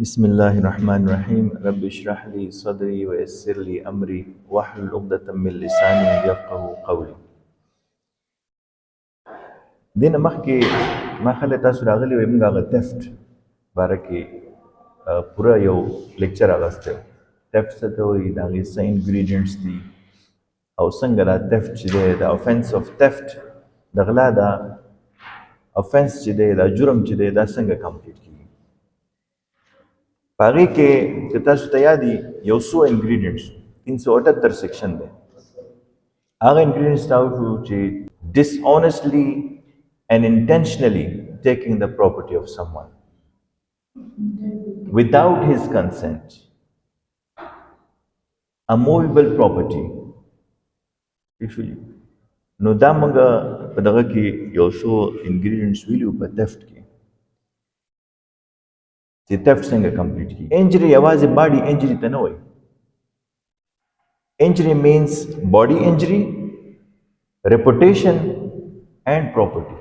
بسم الله الرحمن الرحيم رب اشرح لي صدري ويسر لي أمري واحلل عقدة من لساني يفقه قولي. دینه مخکې ما خلک تاسو راغلي وي، موږ هغه تفت باره کې پوره یو لیکچر اغستی و. تفت څه ته وایي، د هغې څه انګریډینټس دي او څنګه دا تفت چې دی، د افنس اف تفت، د غلا دا افنس چې دی، دا جرم چې دی، دا څنګه کمپلیټ کیږي. په هغې کې که تاسو ته یاد وي یو څو انګریډینټس 378 سیکشن دی. هغه انګریډینټس تا وښو چې dishonestly and intentionally taking the property of someone without his consent, a movable property. نو دا موږ په دغه کې یو څو انګریډینټس ویلي په تفت کې چې تفت څنګه کمپلیټ کیږي. انجری یوازې باډي انجری ته نه وایي. انجری مینس باډي انجری، reputation and property.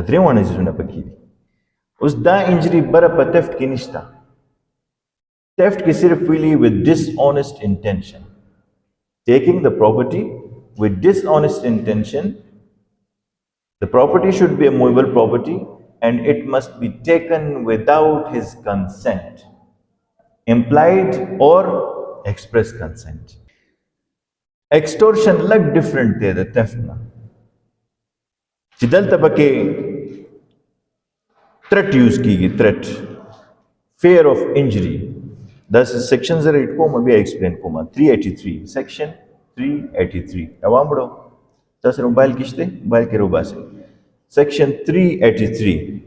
درې وانه څیزونه پکې دي. اوس دا انجری بره په تفت کې نشته. تفت کې صرف ویلي with dishonest intention, taking the property with dishonest intention. The property should be a movable property and it must be taken without his consent, implied or express consent. Extortion like different دی د theft نه، چې دلته پکې threat یوز کیږي. threat، fear of injury. دا سیکشن زه ریډ کوم بیا ایکسپلین کوم. 383 سیکشن 383 روان بړو. تاسو موبایل کې شته، موبایل کې روباسئ. سیکشن 383.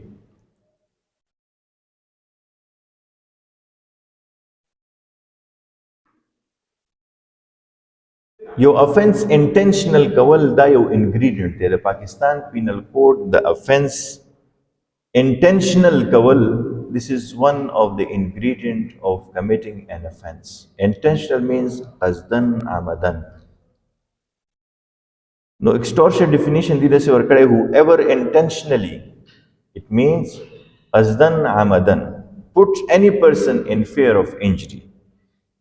یو افنس انټینشنل کول دا یو انګریډینټ دی د پاکستان پینل کوډ. د افنس انټینشنل کول، this is one of the ingredient of committing an offense. Intentional means qasdan amadan. No extortion definition دی دسه ورکړی whoever intentionally, it means qasdan amadan, puts any person in fear of injury.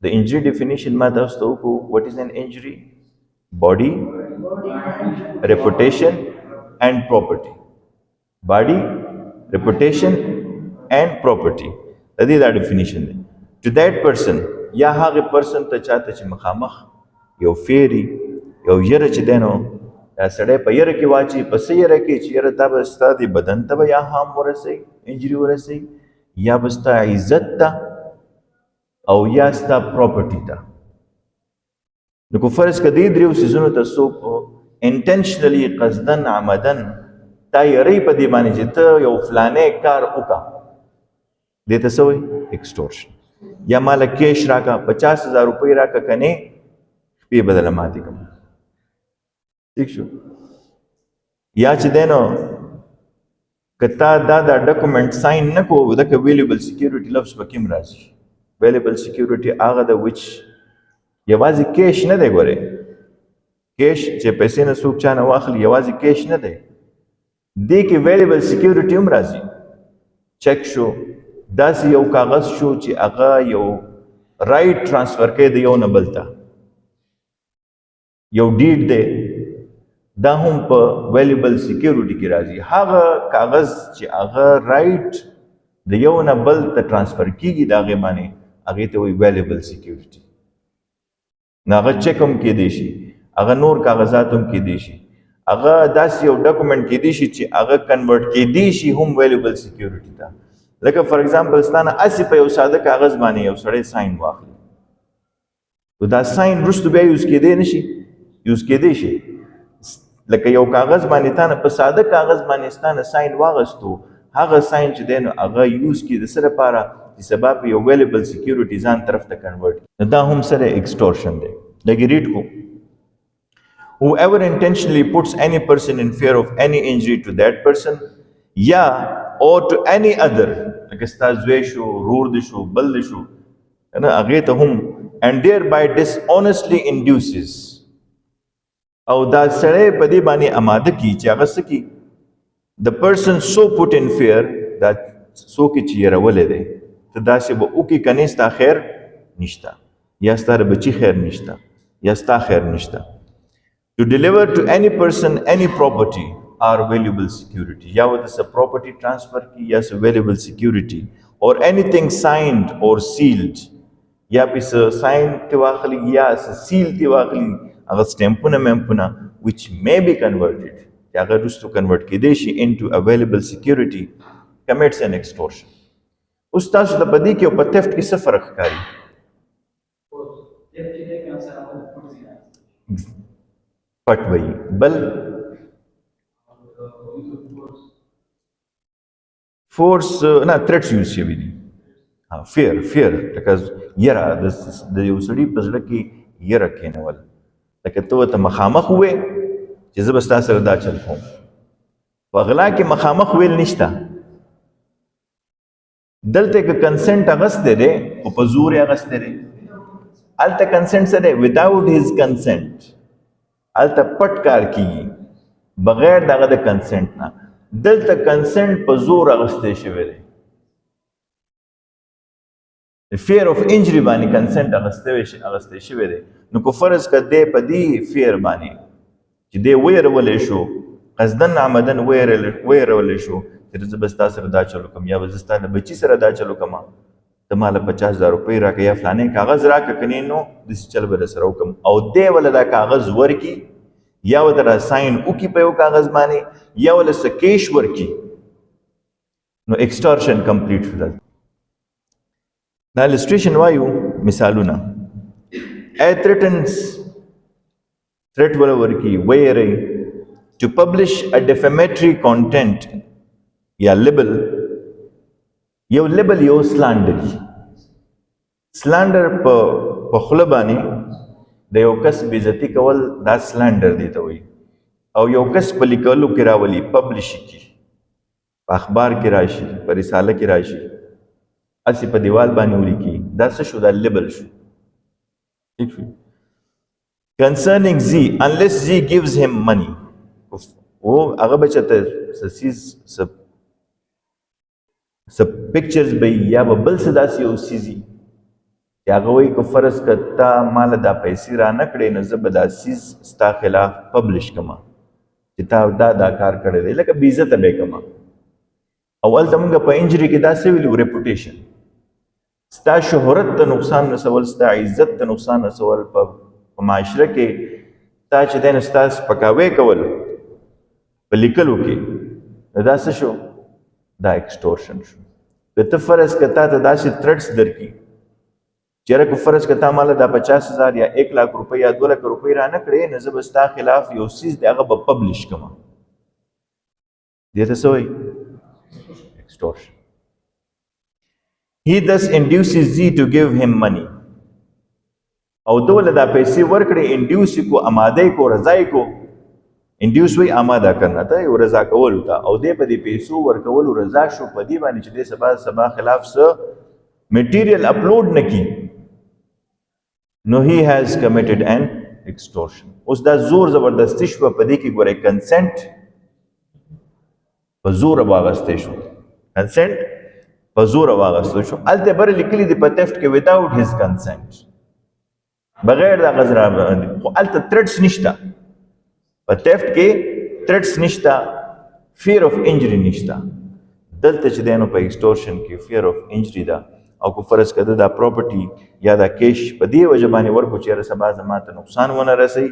The injury definition ما تاسو ته وکړو. What is an injury? Body, reputation and property. Body, reputation and property. د دې دا definition دی. To that person، یا هغه person ته چاته چې مخامخ یو فیری یو یره چې دی نو دا سړی په یره کې واچي، په څه یره کې چې یره تا به ستا د بدن ته به یا هارم ورسوي، انجري ورسوي، یا به ستا عزت ته او یا ستا پراپرټي ته. نو که فرض که دې دریو څیزونو ته څوک انټینشنلی قصدن عمدن تا یری په دې باندې چې ته یو فلانې کار وکړه، دې ته څه وایي؟ ایکسټورشن. یا ماله کیش راکړه، 50,000 روپۍ راکړه، کنې شپې بدله ماتې کړم. ٹھیک شو؟ یا چې دی نو که تا دا ډاکومنټ ساین نه کوو، ځکه ویلیبل سیکیورټي لفظ پکې هم راځي. ویلیبل سیکیورټي هغه ده وچ یوازې کیش نه دی. ګورې کیش چې پیسې نه څوک چا نه واخلي، یوازې کیش نه دی، دې کې ویلیبل سیکیورټي هم راځي. چک شو، داسې یو کاغذ شو چې هغه یو رایټ ټرانسفر کوي د یو نه بل ته، یو ډیډ دی، دا هم په ویلیبل سیکیورټي کې راځي. هغه کاغذ چې هغه رایټ د یو نه بل ته ټرانسفر کیږي، د هغې باندې هغې ته وایي ویلیبل سیکیورټي. نو هغه چک هم کیدی شي، هغه نور کاغذات هم کیدی شي، هغه داسې یو ډاکومنټ کیدی شي چې هغه کنورټ کیدی شي هم ویلیبل سیکیورټي ته. لکه فار ایگزامپل ستانه اسې په یو ساده کاغذ باندې یو سړی ساین واخلي، نو دا ساین وروسته بیا یوز کیدی نه شي، یوز کیدی شي. لکه یو کاغذ باندې تانه په ساده کاغذ باندې ستانه ساین واغستو، هغه ساین چې دی نو هغه یوز کړي د څه لپاره چې سبا په یو ویلیبل سیکیورټي ځان طرف ته کنورټ کړي. نو دا هم سره ایکسټورشن دی. لکه ریډ کو whoever intentionally puts any person in fear of any injury to that person یا or to any other، لکه ستا زوی شو، رور دی شو، بل دی شو، هغې ته هم and thereby dishonestly induces، او دا سړی په دې باندې اماده کی چې هغه څه کی the person so put in fear، دا څوک چې یې راولی دی ته داسې به وکړي کنې ستا خیر نشته یا ستا د بچي خیر نشته یا ستا خیر نشته. To deliver to any person any property or valuable security, یا ورته څه property transfer کی یا څه valuable security or anything signed or sealed, یا پې څه sign تی واخلي یا څه seal تی واخلي هغه سټمپونه ممپونه which may be converted چې هغه وروستو کنورټ کیدی شي into a valuable security commits an extortion. اوس تاسو ته په دې کې او په theft کې څه فرق ښکاري؟ پټ وایي بل فورس نه threats یوز شوي دي. fear لکه یره د یو سړي په زړه کې یره کېنول، لکه ته ورته مخامخ ووې چې زه به ستا سره دا چل کوم. په غلا کې مخامخ ویل نشته، دلته که کنسنټ اغستی دی خو په زور یې اغستی دی. هلته کنسنټ څه دی؟ without his consent. هلته پټ کار کیږي بغیر د هغه د کنسنټ نه. دلته کنسنټ په زور اغستی شوی دی. fear of injury باندې کنسنټ اغستی شوی دی. نو که فرض که دی په دې fear باندې چې دی ویرولی شو، قصدن عمدن ویرولی شو چې زه به ستا سره دا چل وکړم یا به زه ستا د بچي سره دا چل وکړم، ته ماله 50,000 روپۍ راکړه یا فلانی کاغذ راکړه کنې نو داسې چل به درسره وکړم، او دی وله دا کاغذ ورکړي یا ورته را ساین وکړي په یو کاغذ باندې یا وله څه کیش ورکړي، نو extortion complete شو. دا illustration وایو مثالونه. threat ولا ورکی ویری to publish a defamatory content یا libel. یو libel یو slander. slander په خوله باندې د یو کس بېزتی کول دا slander دی ته وایي، او یو کس په لیکلو کې راولي پبلش کی، په اخبار کې راشي، په رساله کې راشي، اسی په دیوال باندې ولیکي، دا څه شو؟ دا libel شو. ٹھیک شو. concerning Z, unless Z gives him money, وہ هغه بچته سب پکچرز به یا به بل څه داسې یو سیزي چې هغه وایي که فرض که تا ماله دا پیسې را نه کړې نو زه به دا سیز ستا خلاف پبلش کړم چې تا دا کار کړی دی، لکه بې عزته به یې کړم. او هلته مونږ په انجري کې داسې ویلو ریپوټیشن، ستا شهرت ته نقصان رسول، ستا عزت ته نقصان رسول په معاشره کې، تا چې دی نو ستا سپکاوی کول په لیکلو کې، نو دا څه شو؟ دا ایکسټورشن شو. که ته فرض که تا ته داسې تھریټس درکړي چېرې که فرض که تا ماله دا 50,000 یا 1 लाख روپۍ یا 2 लाख روپۍ را نه کړې نو زه به ستا خلاف یو څیز دی هغه به پبلش کړم. دې ته څه وایي؟ extortion. He thus induces Z to give him money. او دوله دا پیسې ورکړي، انډیوس کو، آماده کو، رضا کو. انډیوس وی آماده کرنا ته یو رضا کول تا، او دې په دې پیسو ورکول رضا شو په دې باندې چې دې سبا خلاف څه میټیریل اپلوډ نکي، نو he has committed an extortion. اوس دا زور زبردستی شو په دې کې ګوره کنسنټ په زور واغسته شو، کنسنټ په زور واغسته شو. الته بر لیکلي دی په theft کې without his consent، بغیر د غزرا باندې، خو الته threats نشته په theft کې، threats نشته، fear of injury نشته. دلته چې دی نو په extortion کې fear of injury ده، او که فرض کده دا پراپرټي یا دا کیش په دې وجه باندې ورکو چې سبا زما ته نقصان ونه رسي،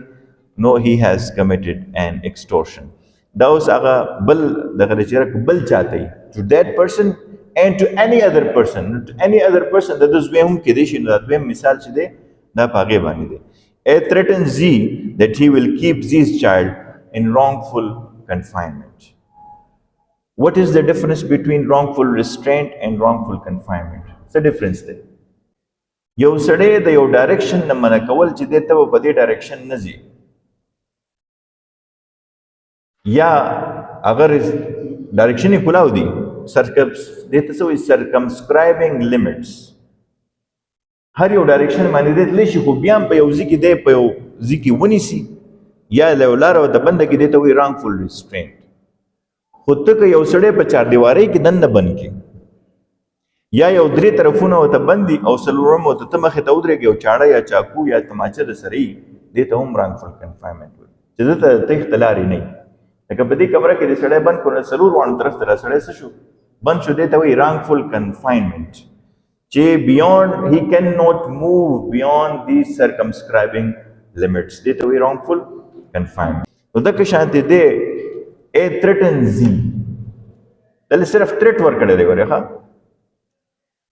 نو he has committed an extortion. دا اوس هغه بل دغه چې بل چاته to that person and to any other person د دوی هم کې دي چې دا دویم مثال چې دی دا پاګې باندې دی. A threatens Z that he will keep Z's child in wrongful confinement. What is the difference between wrongful restraint and wrongful confinement? What's the difference there? یو سړی د یو ډایرکشن نه منع کول چې دی ته په دې ډایرکشن نه ځي، یا اگر ډایرکشن یې کلاو دي، دې ته څه وایي circumscribing limits. هر یو ډایرکشن باندې دی تللی شي، خو بیا هم په یو ځای کې دی په یو ځای کې ونیسي، یا له یو لاره ورته بنده کړي، دې ته وایي wrongful restraint. خو ته که یو سړی په چار دیوارۍ کې دننه بند کړي، یا یو درې طرفونه ورته بندي او څلورم ورته ته مخې ته ودرېږې او چاړه یا چاقو یا تماچه د سره یي دې ته هم wrongful confinement وایي چې ده ته تېښته لارې نه وي لکه په دې کمره کې د سړی بند کړو څلور واړو طرف ته را سړی څه شو بند شو دې ته وایي wrongful confinement چې beyond he cannot move beyond these circumscribing limits دې ته وایي wrongful confinement نو دغه شانتې دی a threatens thee دلته صرف threat ورکړی دی ګورې ښه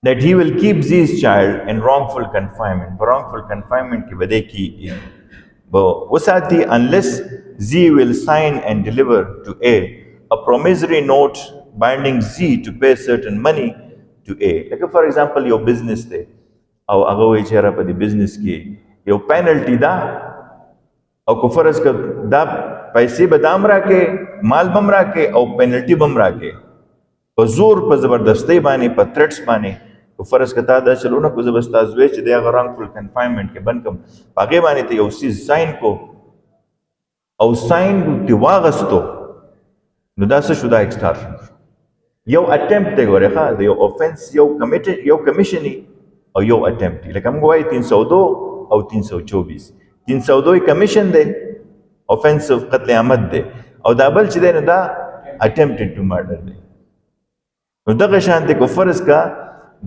that he will keep this child in wrongful confinement. Wrongful confinement ki bade ki wasati unless Z will sign and deliver to A promissory note binding Z to pay certain money to A. Like for example, your business day, or agawe chera pa di business ki your penalty da, or kufaras ka da paise badam rake, mal bam rake, or penalty bam rake. په زور په زبردستۍ باندې په تھریټس باندې په فرض کتا دا چلو نه کو زبستا زوی چې د هغه رانګفل کنفاینمنت کې بند کم هغې باندې ته یو سیز ساین کو او ساین دې واغستو نو دا څه شو دا ایکسټارشن یو اټمپټ دی ګورې ښه د یو اوفنس یو کمیشن او یو اټمپټ دی لکه موږ وایو 302 او 324 302 کمیشن دی اوفنسیو قتل عامد دی او دا بل چې دی نو دا اټمپټډ ټو مرډر دی نو دغه شانتې کو فرض کا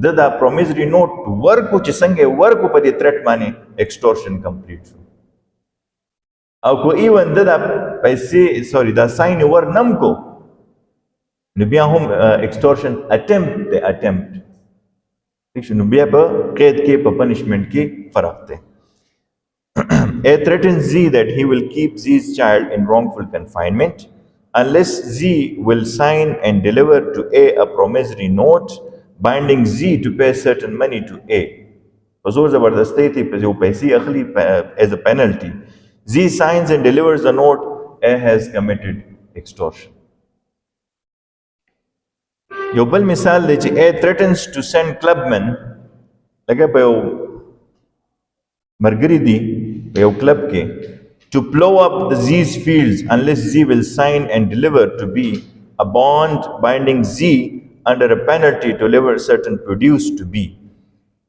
د دا پرومیسری نوٹ ورکو چې څنګه ورکو په دې تھریټ باندې ایکسټورشن کمپلیټ شو او کو ایون د دا پیسې سوري دا ساين ور نم کو نو بیا هم ایکسټورشن اټمپټ دی اټمپټ ٹھیک شو نو بیا په قید کې په پنشمنت کې فرق دی A threatens Z that he will keep Z's child in wrongful confinement unless Z will sign and deliver to A promissory note binding Z to pay certain money to A. په زور زبردستی ته په یو پیسې اخلي as a penalty. Z signs and delivers the note A has committed extortion. یو بل مثال دی چې A threatens to send clubmen لکه په یو مرګري دی په یو کلب کې to plow up the Z's fields unless Z will sign and deliver to be a bond binding Z under a penalty to deliver certain produce to be.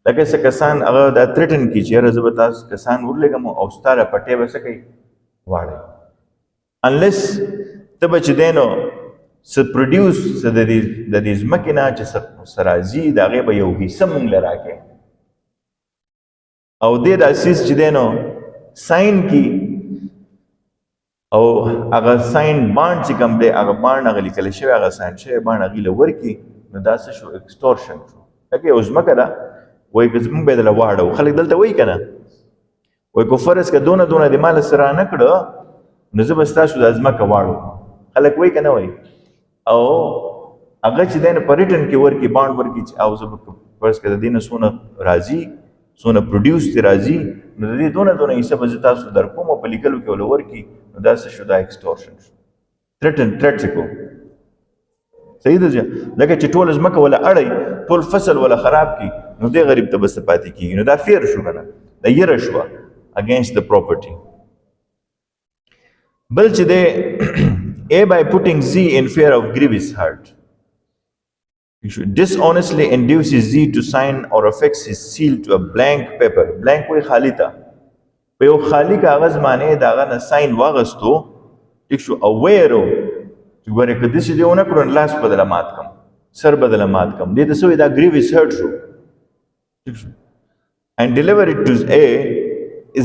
لکه څه کسان هغه دا تھریټن کی چې زه به تاسو کسان ورلګم او ستاره پټې به څه کوي واړی unless ته به چې دی نو څه پروډیوس څه د دې ځمکې نه چې څه راځي د هغې به یو حصه مونږ له راکړې او دې دا سیز چې دی نو ساین کی او هغه ساين بانډ چې کوم دی هغه بانډ هغه لیکل شوی هغه ساين شوی بانډ هغې له ورکړي نو دا څه شو ایکسټورشن شو لکه یو ځمکه ده وایي که موږ به یې دله واړو خلک دلته وایي که نه وایي که فرض که دونه دې ما له څه رانه کړه نو زه به ستاسو دا ځمکه واړو خلک وایي که نه وایي او هغه چې دی نو په ریټن کې ورکړي بانډ ورکړي چې او زه به فرض که د دې نه څونه راځي څونه پروډیوس دی راځي نو د دې دونه حصه به زه تاسو در کوم او په لیکلو کې ورله ورکړي نو دا څه شو دا ایکسټورشن شو تھریټ څه کو صحیح ده ځکه چې ټول ځمکه ولا اړی ټول فصل ولا خراب کی نو دې غریب ته بس پاتې کیږي نو دا فیر شو کنه دا یره شو اگینست د پراپرټي بل چې ده A by putting Z in fear of grievous hurt dishonestly induces Z to sign or affix his seal to a blank paper blank وی خالی تا په یو خالی کاغذ باندې دا غنه ساين واغستو ټیک شو او ویرو چې ګوره کدي چې دیونه کړو لاس بدله مات کم سر بدله مات کم دې ته سوې دا grievous hurt شو ټیک شو and deliver it to A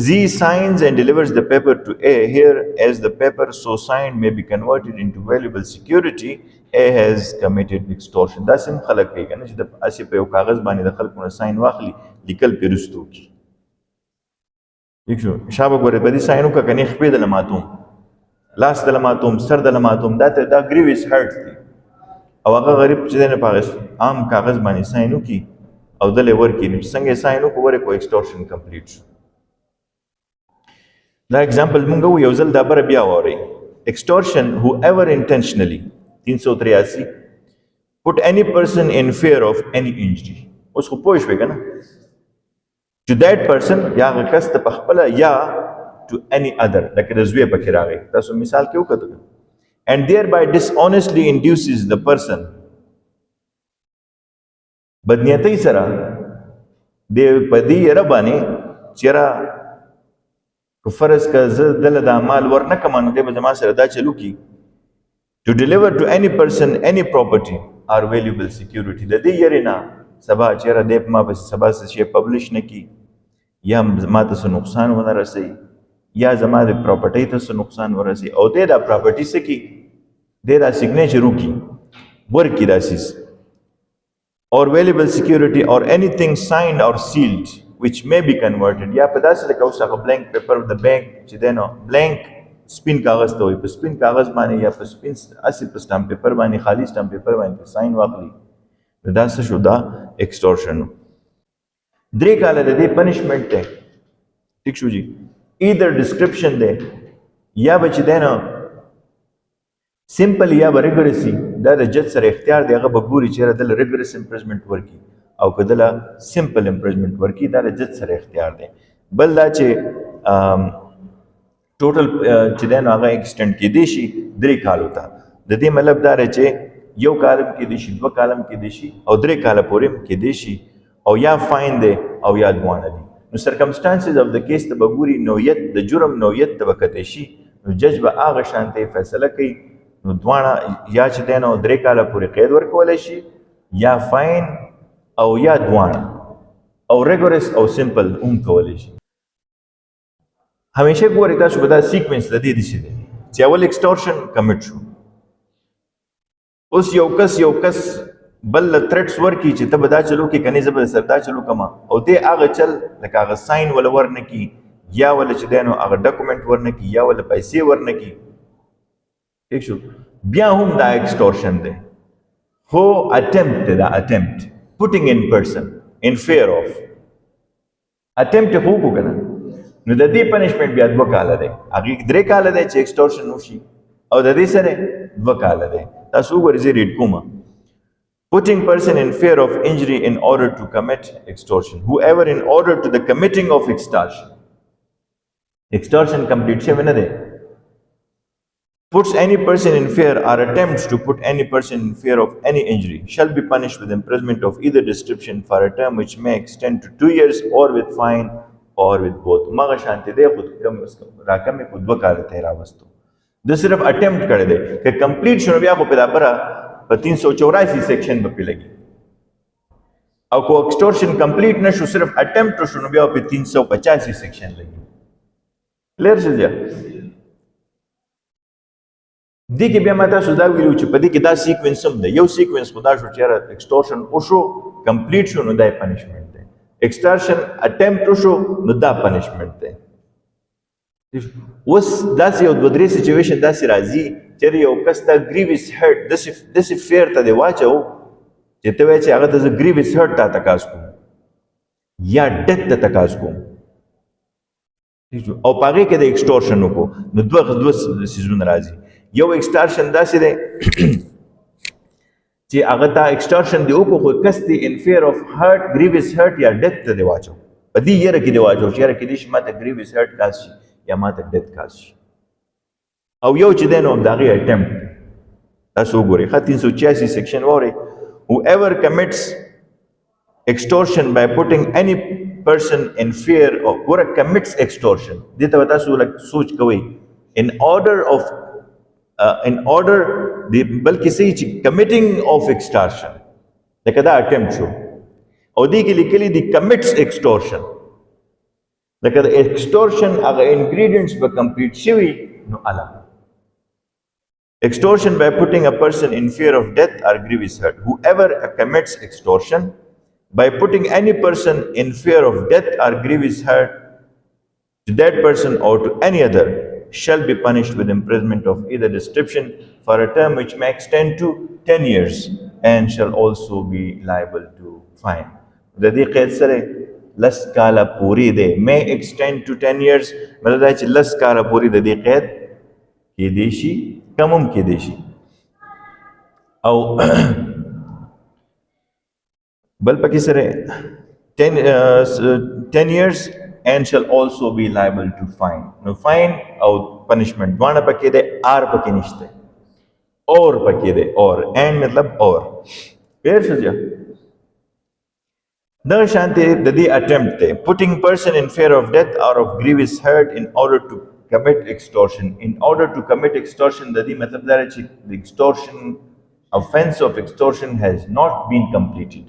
Z signs and delivers the paper to A here as the paper so signed may be converted into valuable security A has committed extortion دا سم خلک کوي کنه چې د اسی په یو کاغذ باندې د خلکو نه ساين واخلي لیکل پیرستو کی ٹھیک شو شابه ګوره په دې ساينو کا کني خپې د لماتوم لاس د لماتوم سر د لماتوم دا grievous hurt دی او هغه غریب چې نه پاغس عام کاغذ باندې ساينو کی او د لور کې نو څنګه ساينو کو ورکو ایکسټورشن کمپلیټ شو دا ایگزامپل مونږ یو ځل دا بر بیا ووري extortion whoever intentionally 383 put any person in fear of any injury اوس خو پوه شوې کنه to that person یا هغه کس ته پخپله یا to any other لکه د زوی پکې راغی تاسو مثال کې وکړو and thereby dishonestly induces the person بدنیتۍ سره د په دې یره باندې چېره که فرض که زه دله دا مال ور نه کړم نو دی به زما سره دا چلو کي to deliver to any person any property or valuable security د دې یرې نه سبا چېره دی ما پسې سبا څه شی پبلش نه کي یا ما ته څه نقصان ونه رسوي یا زما د پراپرټۍ ته څه نقصان ورسوي او دی دا پراپرټي څه کي دی دا سګنیچر وکړي ورکړي دا سیز or valuable security or anything signed or sealed which may be converted یا په داسې لکه اوس هغه blank paper د بینک چې دی نو blank سپین کاغذ ته وایي په سپین کاغذ باندې یا په سپین هسې په سټامپ پیپر باندې خالي سټامپ پیپر باندې ساین واخلي نو دا څه شو دا ایکسټورشن 3 کاله د دې پنشمنټ دی ټیک شو جی either description دی یا به چې دی نو سمپل یا به ریګرسي دا د جج سره اختیار دی هغه به ګوري چېرې دله ریګرس امپریزمنټ ورکړي او که دله سمپل امپریزمنټ ورکړي دا د جج سره اختیار دی بل دا چې ټوټل چې دی نو هغه ایکسټینډ کېدی شي 3 کالو ته د دې مطلب دا دی چې 1 کالم کېدی شي 2 کالم کېدی شي او 3 کاله پورې هم کېدی شي او یا فاین دی او یا دواړه دي نو سرکمسټانسز اف د کیس ته به ګوري نوعیت د جرم نوعیت ته به کتلی شي نو جج به هغه شانتې فیصله کوي نو دواړه یا چې دی نو 3 کاله پورې قید ورکولی شي یا فاین او یا دواړه او ریګورس او سمپل هم کولی شي همیشه ګورئ تاسو به دا سیکوینس د دې داسې دی چې اول ایکسټورشن کمټ شو اوس یو کس بل تھریټس ورکړي چې ته به دا چلو کې کنې زه به سر دا چلو کما او دی هغه چل لکه هغه ساین ولا ورنه کی یا ولا چې دی نو هغه ډاکومنټ ورنه کی یا ولا پیسې ورنه کی ٹھیک شو بیا هم دا ایکسټورشن دی هو اټمپټ دا اټمپټ پوټینګ ان پرسن ان فیر اف اټمپټ هو کو کنه نو د دې پنشمنټ بیا 2 کاله دی هغه 3 کاله دی چې ایکسټورشن وشي او د دې سره 2 کاله دی تاسو وګورئ زه ریډ کوم putting person in fear of injury in order to commit extortion whoever in order to the committing of extortion complete شوی نه دی puts any person in fear or attempts to put any person in fear of any injury shall be punished with imprisonment of either description for a term which may extend to 2 years or with fine or with both مغه شانتی دی خود کم راکمې په 2 کال ته راوستو د صرف اټمپټ کړی دی که کمپلیټ شنو بیا خو په دابره په 384 سیکشن به پې لګي او کو ایکسټورشن کمپلیټ نشو صرف اټمپټ شنو بیا په 385 سیکشن لګي کلیر شو ځه دې کې بیا ما تاسو دا ویلو چې په دې کې دا سیکوینس هم دی یو سیکوینس خدا شو چې ایکسټورشن وشو کمپلیټ شو نو دا پنشمنت دی ایکسټورشن اټمپټ شو نو دا پنشمنت دی اوس داسې یو 2-3 سچویشن داسې راځي چې یو کس ته ګریویس هرټ داسې فیر ته دی واچو چې ته وایې چې هغه ته زه ګریویس هرټ ته تقاض کوم یا ډیت ته تقاض کوم او په هغې کې د ایکسټورشن وکړو نو 2 سیزونه راځي یو ایکسټورشن داسې دی چې هغه ته ایکسټورشن دی وکړو خو کس دی ان فیر اف هرټ ګریویس هرټ یا ډیت ته دی واچو په دې یره کې دی واچو چې یره کېدای شي ما ته ګریویس هرټ کاز شي یا ما ته ډیت کاز شي او یو چې دی نو د هغې اټمپټ تاسو وګورئ ښه 386 سیکشن واورئ whoever commits extortion by putting any person in fear of or commits extortion دې ته تاسو سوچ کوئ in order بلکې صحیح چې committing of extortion لکه دا اټمپټ شو او دې کې لیکلي دي commits extortion لکه د extortion هغه ingredients به complete شوي نو الله extortion by putting a person in fear of death or grievous hurt whoever commits extortion by putting any person in fear of death or grievous hurt to that person or to any other shall be punished with imprisonment of either description for a term which may extend to 10 years and shall also be liable to fine د دې قید سره لس کاله پوری دی may extend to 10 years مطلب دا چې لس کاله پوری د دې قید کېدی شي کم هم کېدی شي او بل پکې سره 10 years and shall also be liable to fine نو fine او punishment دواړه پکې دی آر پکې نشته اور پکې دی اور and مطلب اور پیر شو دغه شانته د دې attempt دی putting person in fear of death or of grievous hurt in order to commit extortion. In order to commit extortion د دې مطلب دا دی چې the extortion offense of extortion has not been completed.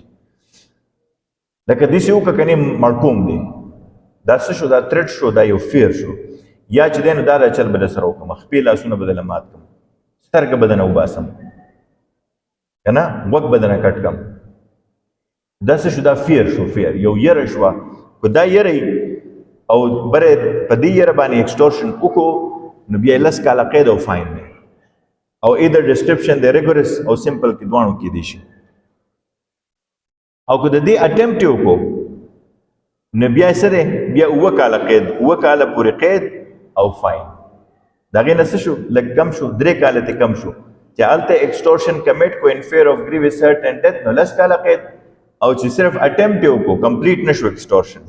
لکه دې یو کني مرکوم دی دا څه شو دا threat شو دا یو fear شو یا چې دین دا چل بل سره وکم خپل لاسونه بدل مات کم سترګ بدن وباسم کنه وګ بدن کټ کم دا څه شو دا fear شو fear یو یره شو کو دا یره او بره په دې یره باندې extortion وکړو نو بیا لس کاله قید او فاین دی او either description the rigorous او simple کې دوانو کې دي شي او که د دې attempt وکړو نو بیا سره بیا اوه کاله قید اوه کاله پورې قید او فاین دا غي نس شو لږ کم شو درې کاله ته کم شو چې الته extortion commit کو in fear of grievous hurt and death نو لس کاله قید او چې صرف attempt وکړو complete نشو extortion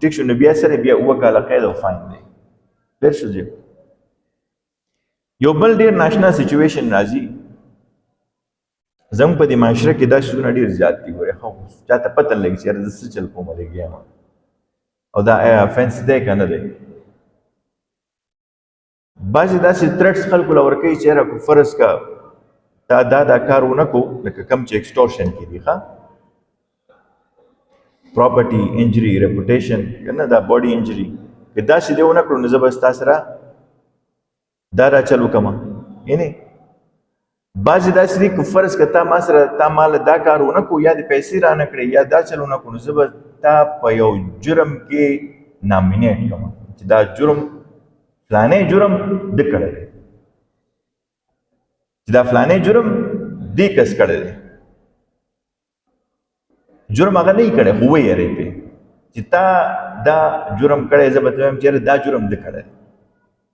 ټیک شو نو بیا سره بیا اوه کاله قید او فاین دی ډېر شو جی یو بل ډېر ناشنا سچویشن راځي زموږ په دې معاشره کې دا شیونه ډېر زیات دي ګوره خو چاته پته لګي چې یاره زه څه چل کوم لګیا یم او دا افنس دی که نه دی بعضې داسې تھریټس خلکو له ورکوي چې یاره فرض که تا دا کار ونه کړو لکه کوم چې ایکسټورشن کې دي ښه پراپرټي انجري ریپوټیشن که نه دا باډي انجري که داسې دی ونه کړو نو زه به ستا سره دا را چل وکړم یعنې بعضې داسې دي که فرض که تا ما سره تا مال دا کار ونه کړو یا د پیسې رانه کړې یا دا چل ونه کړو نو زه به تا په یو جرم کې نامینیټ کړم چې دا جرم فلانی جرم ده کړی دی چې دا فلانی جرم دې کس کړی دی جرم هغه نه یې کړی خو ویېرې پې چې تا دا جرم کړی زه به ته وایم چې دا جرم ده کړی دی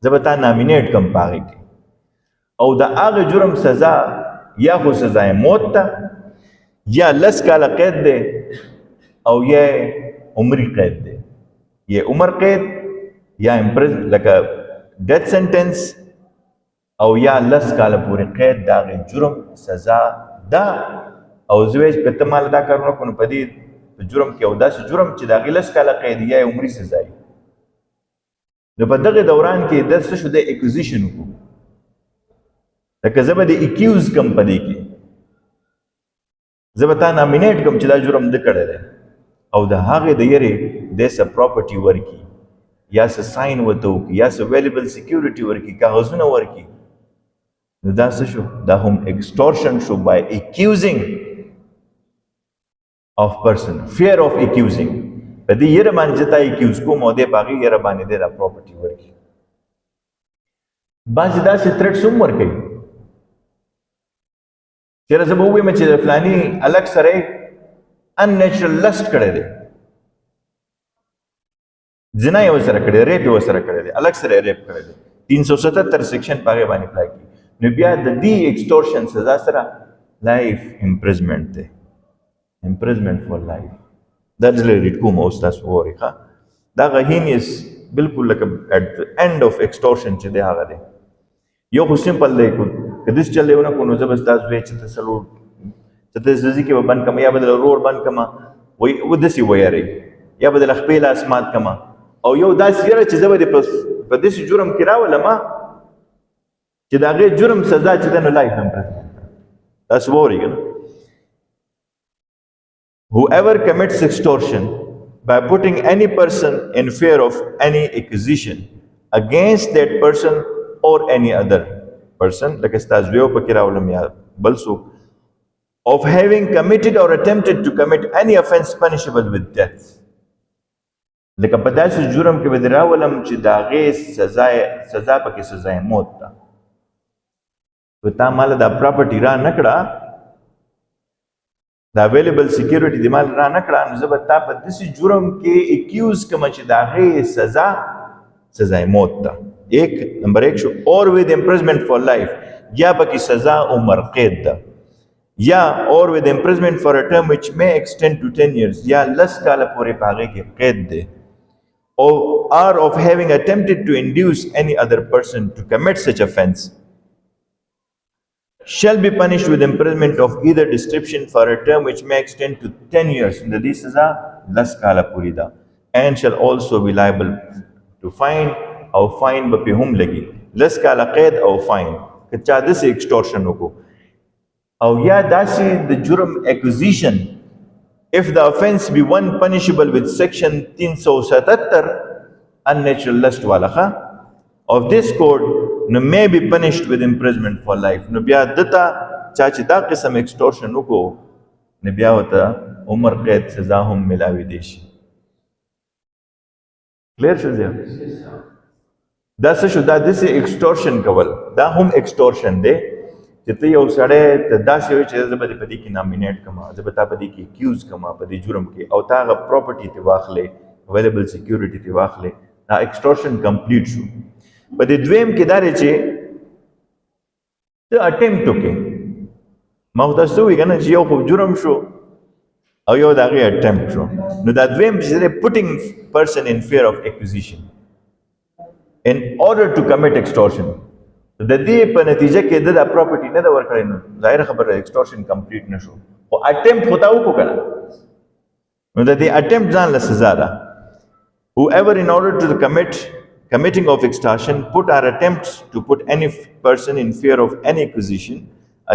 زه به تا نامینیټ کړم په هغې کې او د هغه جرم سزا یا خو سزای موت ته یا لس کاله قید دی او یا عمري قید دی یا عمر قید یا لکه ډیث سنټنس او یا لس کاله پورې قید د هغې جرم سزا ده او زه وایي که ته مال دا کار ونه کړو نو په دې جرم کې او داسې جرم چې د هغې لس کاله قید یا عمري سزا وي نو په دغه دوران کې د څه شو د اکوزیشن وکړو لکه زه به د اکیوز کم په دې کې زه به تا نامینیټ کم چې دا جرم ده کړی دی او د هغې د یرې دی څه پراپرټي ورکړي یا څه ساین ورته وکړي یا څه ویلیبل سیکیورټي ورکړي کاغذونه ورکړي نو دا څه شو دا هم ایکسټورشن شو بای اکیوزینګ of person fear of accusing په دې یره باندې چې تا اکیوز کوم او دې په هغې یره باندې دی دا پراپرټي ورکړي بعضې داسې تھریټس هم ورکوي چېرې زه به ووایم چې د فلاني هلک سره یې اننیچرل لسټ کړی دی زنا یې ورسره کړی دی ریپ یې ورسره کړی دی هلک سره یې ریپ کړی دی 377 سیکشن په هغې باندې اپلای کړي نو بیا د دې ایکسټورشن سزا سره لایف امپریزمنټ دی imprisonment for life دا زه ریډ کوم اوس تاسو وګورئ ښه دغه هینیس بلکل لکه at the end of extortion چې دی هغه دی یو خو سمپل دی که داسې چل دی ونه کړو نو زه به ستاسو وایي چې ته څلور چې ته زه کې به بند کړم یا به دله رور بند کړم داسې ویارئ یا به دله خپې لاس مات کړم او یو داسې یاره چې زه به دې په داسې جرم کې راولم چې د هغې جرم سزا چې دی نو لایف امپریزمنټ تاسو واورئ که نه Whoever commits extortion by putting any person in fear of any accusation against that person or any other person, like Stasvio Pakiraulum ya Balsu, of having committed or attempted to commit any offense punishable with death. Like a Padasu Juram Kivadirawalam Chidage Saza Paki Sazai Mota. With Tamala the property ran Nakra. د اویلیبل سیکیورټي د مال را نه کړه نو زه به تا په داسې جرم کې اکیوز کړم چې د هغې سزا موت ده ایک نمبر ایک شو اور ود امپریزمنٹ فار لایف یا پکې سزا عمر قید ده یا اور ود امپریزمنٹ فار ا ټرم وچ may extend to 10 years یا لس کاله پورې په هغې کې قید ده or of having attempted to induce any other person to commit such offense shall be punished with imprisonment of either description for a term which may extend to 10 years. The this is a las kala purida, and shall also be liable to fine or fine bapihum lagi. Las kala qaid or fine. Kacha this extortion ko. Or ya dasi the jurum acquisition. If the offense be one punishable with section 377 unnatural lust wala kha, of this code no may be punished with imprisonment for life. No bia data chachi da qisam extortion uko ne bia wata umar qaid saza hum milawi deshi. Clear شو زي دا څه شو دا دسې extortion کول دا هم extortion دی چې ته یو سړی ته داسې وایي چې زه به دې په دې کې نامینیټ کړم زه به تا په دې کې اکیوز کړم په دې جرم کې او تا هغه پراپرټي ترې واخلې اویلیبل سیکیورټي ترې واخلې دا extortion کمپلیټ شو. په دې دویم کې دا دی چې ته اټمپټ وکړې ما خو تاسو وایي که نه چې یو خو جرم شو او یو د هغې اټمپټ شو نو دا دویم چې دی putting person in fear of acquisition in order to commit extortion. د دې په نتیجه کې د پراپرټي نه ده ورکړې نو ظاهره خبره extortion کمپلیټ نه شو خو اټمپټ خو تا وکړو که نه نو د دې اټمپټ ځان له سزا ده. Whoever in order to the committing of extortion put or attempts to put any person in fear of any acquisition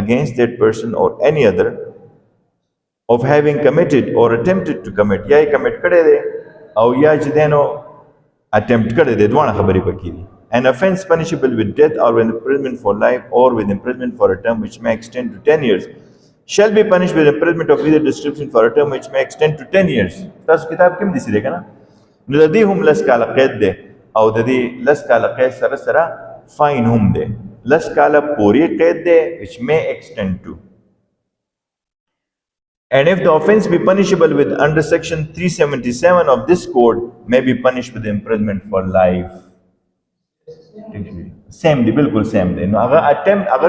against that person or any other of having committed or attempted to commit یا یې commit کړی دی او یا چې دی نو attempt کړی دی دواړه خبرې پکې دي. An offense punishable with death or with imprisonment for life or with imprisonment for a term which may extend to 10 years shall be punished with imprisonment of either description for a term which may extend to 10 years. تاسو کتاب کې هم داسې دی که نه نو د دې هم لس کاله قید دی او د دې لس کاله قید سره سره فاین هم دی. لس کاله پورې قید دی which may extend to. And if the offense be punishable with under section 377 of this code may be punished with imprisonment for life. Same دی بالکل سیم دی نو هغه attempt هغه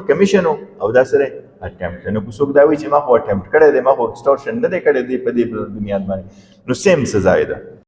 کمیشن او دا سره attempt نو څوک دا وایي چې ما خو attempt کړی دی ما خو extortion نه دی کړی دی په دې بنیاد باندې نو سیم سزا ده.